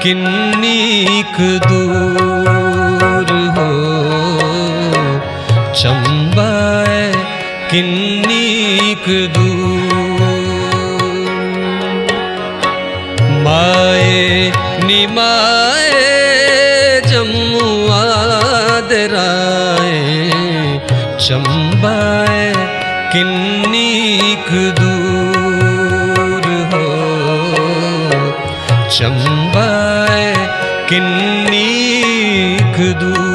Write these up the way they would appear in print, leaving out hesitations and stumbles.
किन्नीक दूर हो, चंबा किन्नीक दूर। माए निमाए जमुआ दराए, चंबा किन्नीक दूर हो, चंबा किन्नीक दूर।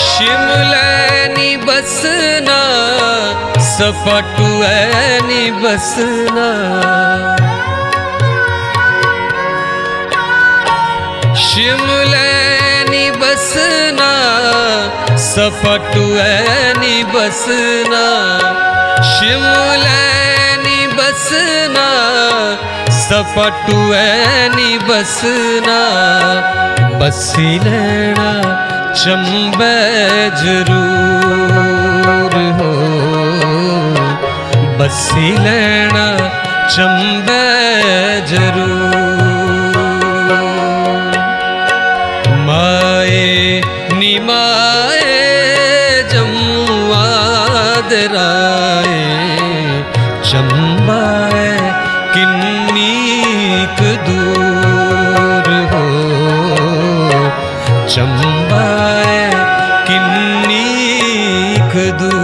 शिमलैनी बसना सपटुऐनी बसना, शिमलैनी बसना सपटुऐनी बसना, शिमलैनी बसना सपटुऐनी बसना। बसी लैना चंबे जरूर हो, बसी लैना चंबे जरूर। माए निमाए जमुआ दराए, चंबा किन्नीक दूर हो, चंबा किन्नीक दूर।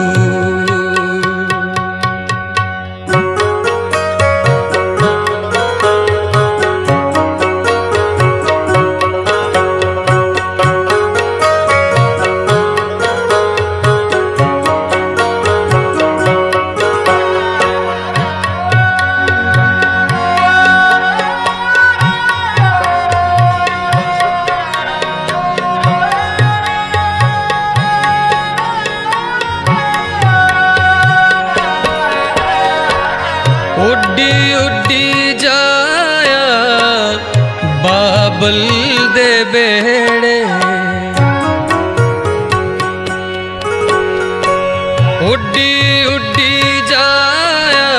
उड्डी उड्डी जाया बाबल दे बेड़े, उड्डी उड्डी जाया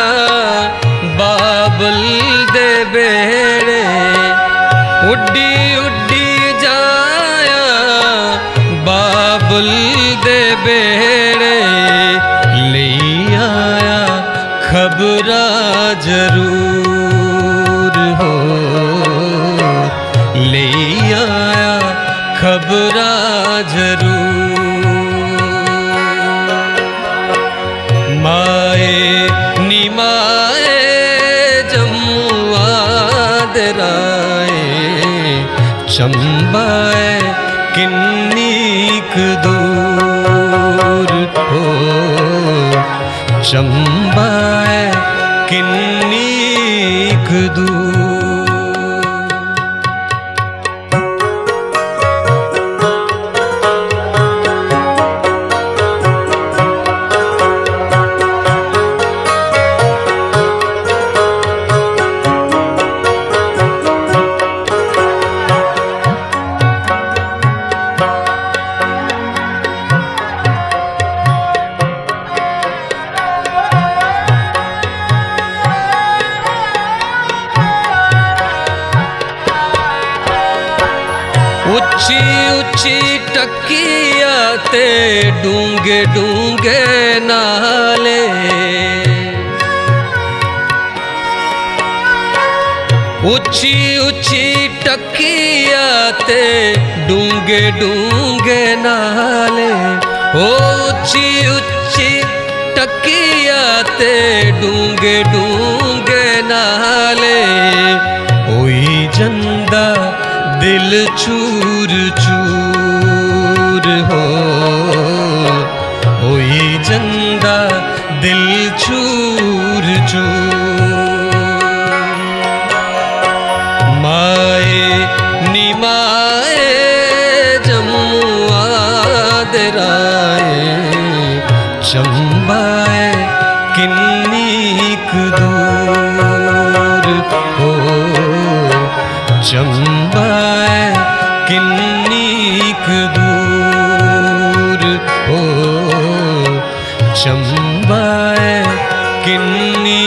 बाबल दे बेड़े, उड्डी उड्डी जाया बाबल दे बेड़े। ले आया खबरा जरूर हो, ले आया खबरा जरूर। माए निमाए जमुआ दराए, चंबा किन्नीक दूर हो, चंबा किन्नीक दूर। उच्ची उच्ची टकिया ते डूंगे डूंगे नाले, उच्ची उच्ची टकिया ते डूंगे डूंगे नाले। ओ उच्ची उच्ची टकिया ते डूंगे डूंगे नाले। ओई जंदा दिल चूर चूर हो, ओई जंदा दिल चूर चूर। दराए चंबाए किन्नीक दूर हो चंबाए किन्नीक दूर हो चंबाए किन्नी